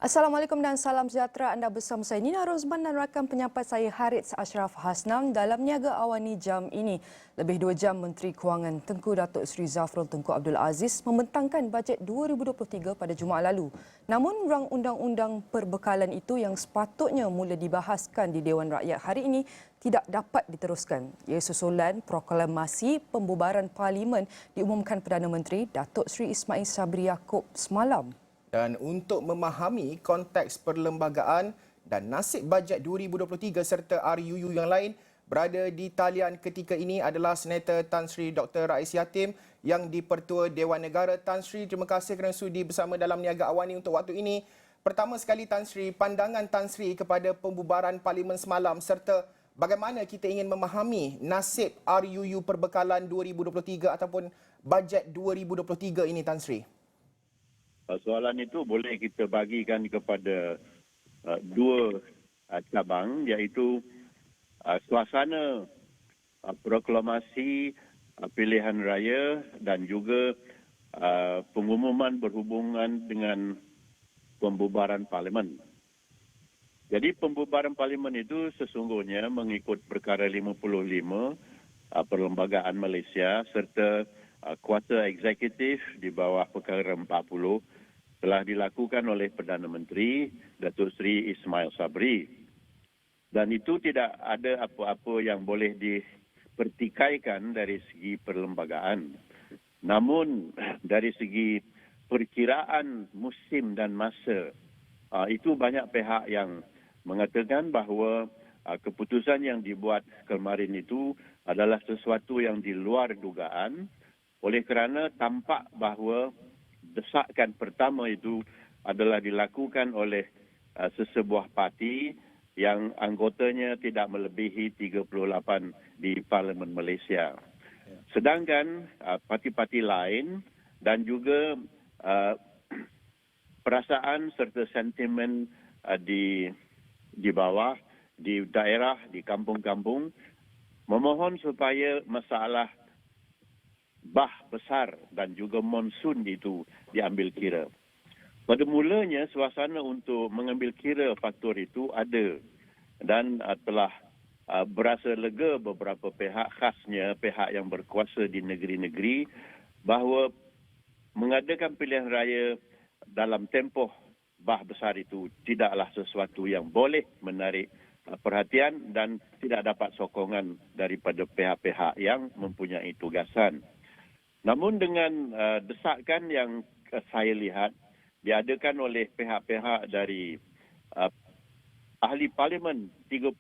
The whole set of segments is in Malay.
Assalamualaikum dan salam sejahtera. Anda bersama saya Nina Rozman dan rakan penyampai saya Harith Ashraf Hasnam dalam Niaga Awani jam ini. Lebih 2 jam Menteri Kewangan Tengku Datuk Seri Zafrul Tunku Abdul Aziz membentangkan bajet 2023 pada Jumaat lalu. Namun rang undang-undang perbekalan itu yang sepatutnya mula dibahaskan di Dewan Rakyat hari ini tidak dapat diteruskan. Ia susulan proklamasi pembubaran Parlimen diumumkan Perdana Menteri Datuk Seri Ismail Sabri Yaakob semalam. Dan untuk memahami konteks perlembagaan dan nasib bajet 2023 serta RUU yang lain, berada di talian ketika ini adalah Senator Tan Sri Dr. Rais Yatim yang di-Pertua Dewan Negara. Tan Sri, terima kasih kerana sudi bersama dalam Niaga Awani untuk waktu ini. Pertama sekali Tan Sri, pandangan Tan Sri kepada pembubaran Parlimen semalam serta bagaimana kita ingin memahami nasib RUU Perbekalan 2023 ataupun bajet 2023 ini, Tan Sri. Soalan itu boleh kita bagikan kepada dua cabang, iaitu suasana proklamasi pilihan raya dan juga pengumuman berhubungan dengan pembubaran Parlimen. Jadi pembubaran Parlimen itu sesungguhnya mengikut Perkara 55 Perlembagaan Malaysia serta kuasa eksekutif di bawah Perkara 40 telah dilakukan oleh Perdana Menteri Datuk Seri Ismail Sabri. Dan itu tidak ada apa-apa yang boleh dipertikaikan dari segi perlembagaan. Namun dari segi perkiraan musim dan masa, itu banyak pihak yang mengatakan bahawa keputusan yang dibuat kemarin itu adalah sesuatu yang di luar dugaan, oleh kerana tampak bahawa desakan pertama itu adalah dilakukan oleh sesebuah parti yang anggotanya tidak melebihi 38 di Parlimen Malaysia. Sedangkan parti-parti lain dan juga perasaan serta sentimen di bawah, di daerah, di kampung-kampung memohon supaya masalah bah besar dan juga monsun itu diambil kira. Pada mulanya suasana untuk mengambil kira faktor itu ada dan telah berasa lega beberapa pihak, khasnya pihak yang berkuasa di negeri-negeri, bahawa mengadakan pilihan raya dalam tempoh bah besar itu tidaklah sesuatu yang boleh menarik perhatian dan tidak dapat sokongan daripada pihak-pihak yang mempunyai tugasan. Namun dengan desakan yang saya lihat diadakan oleh pihak-pihak dari ahli parlimen 38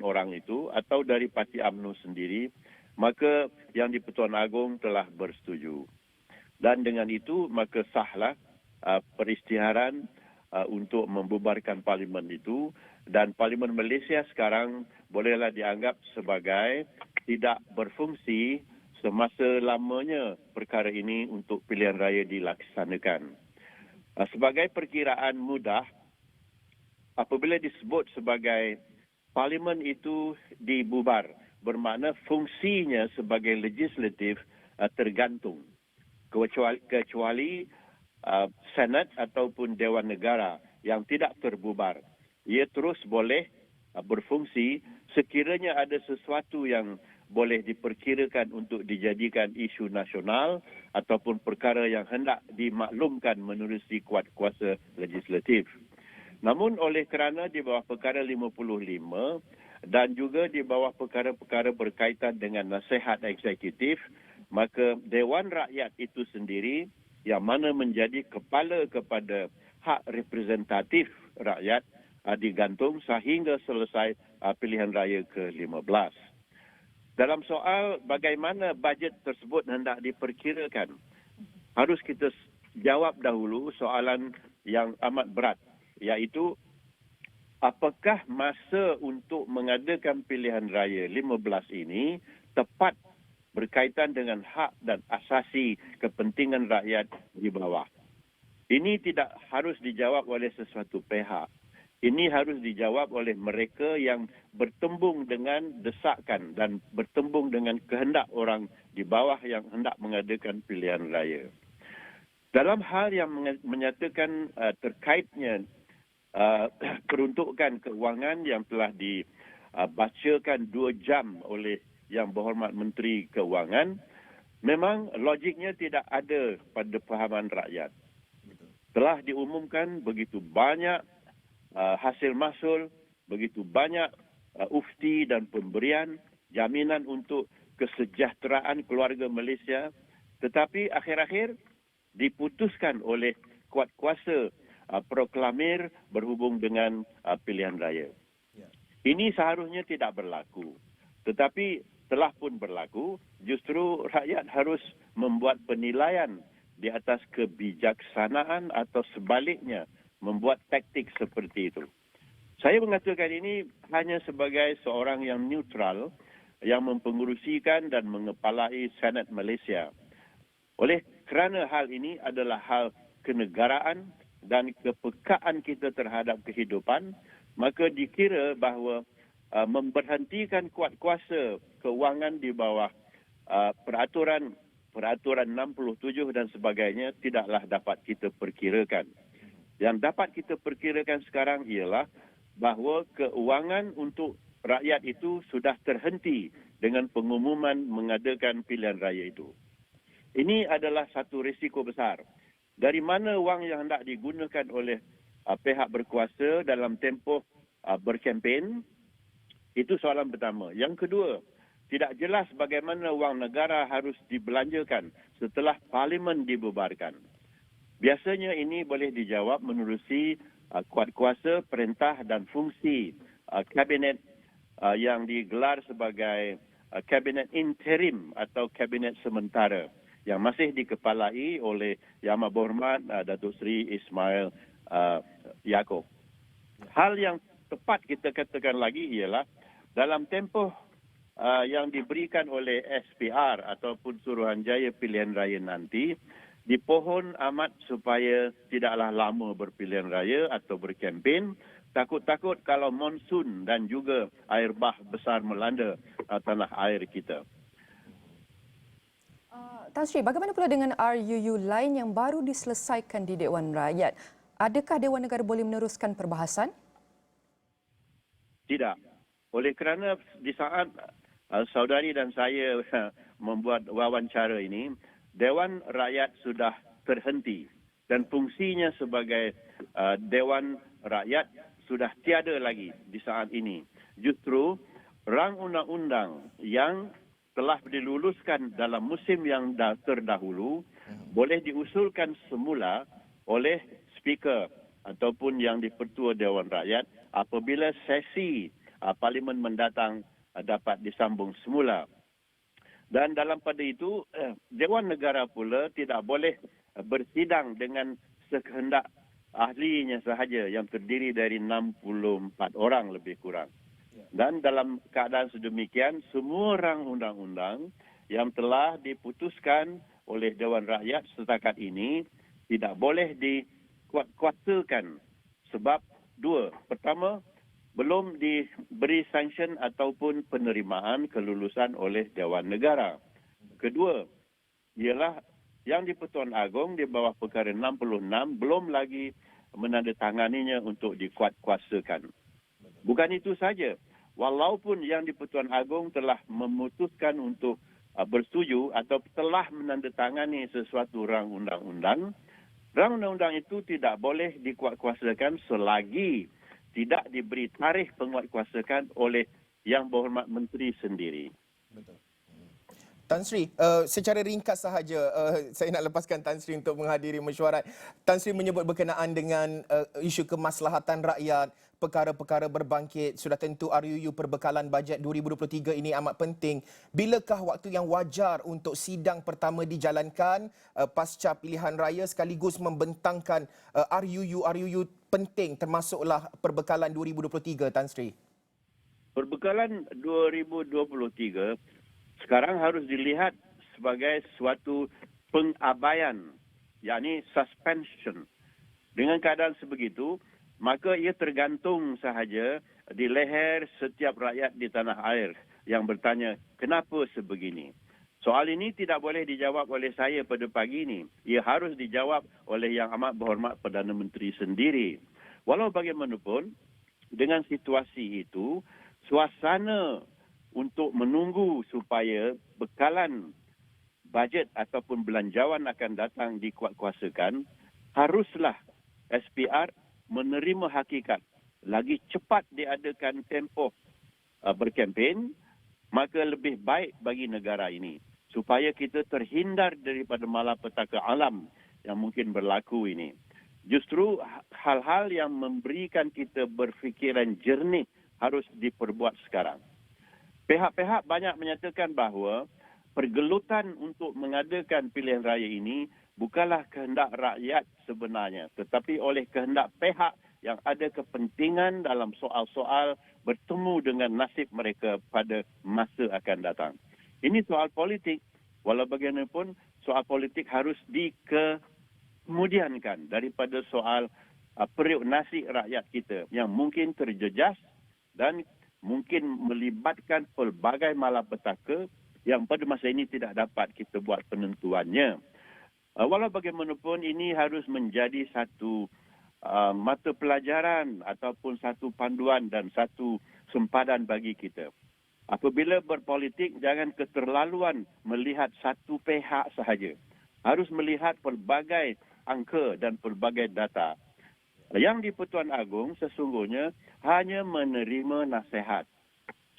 orang itu atau dari Parti UMNO sendiri, maka yang di-Pertuan Agong telah bersetuju. Dan dengan itu maka sahlah peristiharan untuk membubarkan parlimen itu, dan Parlimen Malaysia sekarang bolehlah dianggap sebagai tidak berfungsi semasa lamanya perkara ini untuk pilihan raya dilaksanakan. Sebagai perkiraan mudah, apabila disebut sebagai Parlimen itu dibubar, bermakna fungsinya sebagai legislatif tergantung. Kecuali Senat ataupun Dewan Negara yang tidak terbubar. Ia terus boleh berfungsi sekiranya ada sesuatu yang boleh diperkirakan untuk dijadikan isu nasional ataupun perkara yang hendak dimaklumkan menerusi kuat kuasa legislatif. Namun oleh kerana di bawah Perkara 55 dan juga di bawah perkara-perkara berkaitan dengan nasihat eksekutif, maka Dewan Rakyat itu sendiri yang mana menjadi kepala kepada hak representatif rakyat digantung sehingga selesai pilihan raya ke-15. Dalam soal bagaimana bajet tersebut hendak diperkirakan, harus kita jawab dahulu soalan yang amat berat, iaitu apakah masa untuk mengadakan pilihan raya 15 ini tepat berkaitan dengan hak dan asasi kepentingan rakyat di bawah. Ini tidak harus dijawab oleh sesuatu pihak. Ini harus dijawab oleh mereka yang bertembung dengan desakan dan bertembung dengan kehendak orang di bawah yang hendak mengadakan pilihan raya. Dalam hal yang menyatakan terkaitnya peruntukan keuangan yang telah dibacakan 2 jam oleh Yang Berhormat Menteri Keuangan, memang logiknya tidak ada pada fahaman rakyat. Telah diumumkan begitu banyak hasil mahsul, begitu banyak ufti dan pemberian jaminan untuk kesejahteraan keluarga Malaysia, tetapi akhir-akhir diputuskan oleh kuat kuasa proklamir berhubung dengan pilihan raya. Ini seharusnya tidak berlaku, tetapi telah pun berlaku. Justru rakyat harus membuat penilaian di atas kebijaksanaan atau sebaliknya membuat taktik seperti itu. Saya mengatakan ini hanya sebagai seorang yang neutral yang mempengerusikan dan mengepalai Senat Malaysia. Oleh kerana hal ini adalah hal kenegaraan dan kepekaan kita terhadap kehidupan, maka dikira bahawa memberhentikan kuat kuasa keuangan di bawah peraturan 67 dan sebagainya tidaklah dapat kita perkirakan. Yang dapat kita perkirakan sekarang ialah bahawa keuangan untuk rakyat itu sudah terhenti dengan pengumuman mengadakan pilihan raya itu. Ini adalah satu risiko besar. Dari mana wang yang hendak digunakan oleh pihak berkuasa dalam tempoh berkempen? Itu soalan pertama. Yang kedua, tidak jelas bagaimana wang negara harus dibelanjakan setelah parlimen dibubarkan. Biasanya ini boleh dijawab menerusi kuat kuasa, perintah dan fungsi kabinet yang digelar sebagai kabinet interim atau kabinet sementara yang masih dikepalai oleh Yang Amat Berhormat Datuk Seri Ismail Yaakob. Hal yang tepat kita katakan lagi ialah dalam tempoh yang diberikan oleh SPR ataupun Suruhanjaya Pilihan Raya nanti, dipohon amat supaya tidaklah lama berpilihan raya atau berkempen. Takut-takut kalau monsun dan juga air bah besar melanda tanah air kita. Tan Sri, bagaimana pula dengan RUU lain yang baru diselesaikan di Dewan Rakyat? Adakah Dewan Negara boleh meneruskan perbahasan? Tidak. Oleh kerana di saat saudari dan saya membuat wawancara ini, Dewan Rakyat sudah terhenti dan fungsinya sebagai Dewan Rakyat sudah tiada lagi di saat ini. Justru rang undang-undang yang telah diluluskan dalam musim yang terdahulu boleh diusulkan semula oleh speaker ataupun yang dipertua Dewan Rakyat apabila sesi parlimen mendatang dapat disambung semula. Dan dalam pada itu, Dewan Negara pula tidak boleh bersidang dengan sekehendak ahlinya sahaja yang terdiri dari 64 orang lebih kurang. Dan dalam keadaan sedemikian, semua rang undang-undang yang telah diputuskan oleh Dewan Rakyat setakat ini tidak boleh dikuatkuasakan. Sebab dua. Pertama, belum diberi sanction ataupun penerimaan kelulusan oleh Dewan Negara. Kedua, ialah yang di-Pertuan Agong di bawah perkara 66 belum lagi menandatanganinya untuk dikuatkuasakan. Bukan itu saja. Walaupun yang di-Pertuan Agong telah memutuskan untuk bersetuju atau telah menandatangani sesuatu rang undang-undang itu tidak boleh dikuatkuasakan selagi tidak diberi tarikh penguatkuasakan oleh Yang Berhormat Menteri sendiri. Betul. Tan Sri, secara ringkas sahaja, saya nak lepaskan Tan Sri untuk menghadiri mesyuarat. Tan Sri menyebut berkenaan dengan isu kemaslahatan rakyat, perkara-perkara berbangkit, sudah tentu RUU Perbekalan Bajet 2023 ini amat penting. Bilakah waktu yang wajar untuk sidang pertama dijalankan pasca pilihan raya sekaligus membentangkan RUU penting termasuklah Perbekalan 2023, Tan Sri? Perbekalan 2023 sekarang harus dilihat sebagai suatu pengabaian, yakni suspension. Dengan keadaan sebegitu, maka ia tergantung sahaja di leher setiap rakyat di tanah air yang bertanya, kenapa sebegini? Soal ini tidak boleh dijawab oleh saya pada pagi ini. Ia harus dijawab oleh Yang Amat Berhormat Perdana Menteri sendiri. Walau bagaimanapun, dengan situasi itu, suasana untuk menunggu supaya bekalan bajet ataupun belanjawan akan datang dikuatkuasakan, haruslah SPR menerima hakikat. Lagi cepat diadakan tempoh berkempen, maka lebih baik bagi negara ini. Supaya kita terhindar daripada malapetaka alam yang mungkin berlaku ini. Justru hal-hal yang memberikan kita berfikiran jernih harus diperbuat sekarang. Pihak-pihak banyak menyatakan bahawa pergelutan untuk mengadakan pilihan raya ini bukanlah kehendak rakyat sebenarnya, tetapi oleh kehendak pihak yang ada kepentingan dalam soal-soal bertemu dengan nasib mereka pada masa akan datang. Ini soal politik. Walau bagaimanapun, soal politik harus dikemudiankan daripada soal periuk nasib rakyat kita yang mungkin terjejas dan mungkin melibatkan pelbagai malapetaka yang pada masa ini tidak dapat kita buat penentuannya. Walau bagaimanapun, ini harus menjadi satu mata pelajaran ataupun satu panduan dan satu sempadan bagi kita. Apabila berpolitik, jangan keterlaluan melihat satu pihak sahaja. Harus melihat pelbagai angka dan pelbagai data. Yang di Pertuan Agong sesungguhnya hanya menerima nasihat.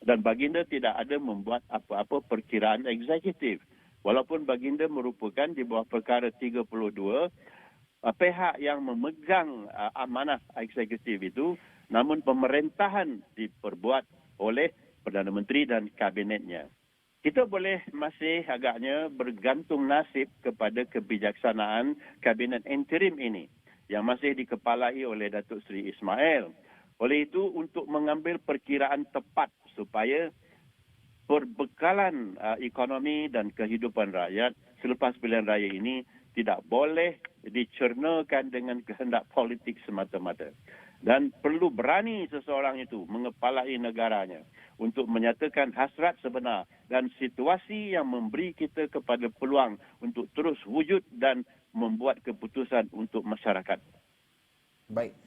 Dan baginda tidak ada membuat apa-apa perkiraan eksekutif. Walaupun baginda merupakan di bawah perkara 32, pihak yang memegang amanah eksekutif itu, namun pemerintahan diperbuat oleh Perdana Menteri dan kabinetnya. Kita boleh masih agaknya bergantung nasib kepada kebijaksanaan kabinet interim ini yang masih dikepalai oleh Datuk Seri Ismail. Oleh itu, untuk mengambil perkiraan tepat supaya perbekalan ekonomi dan kehidupan rakyat selepas pilihan raya ini tidak boleh dicernakan dengan kehendak politik semata-mata. Dan perlu berani seseorang itu mengepalai negaranya untuk menyatakan hasrat sebenar dan situasi yang memberi kita kepada peluang untuk terus wujud dan membuat keputusan untuk masyarakat. Baik.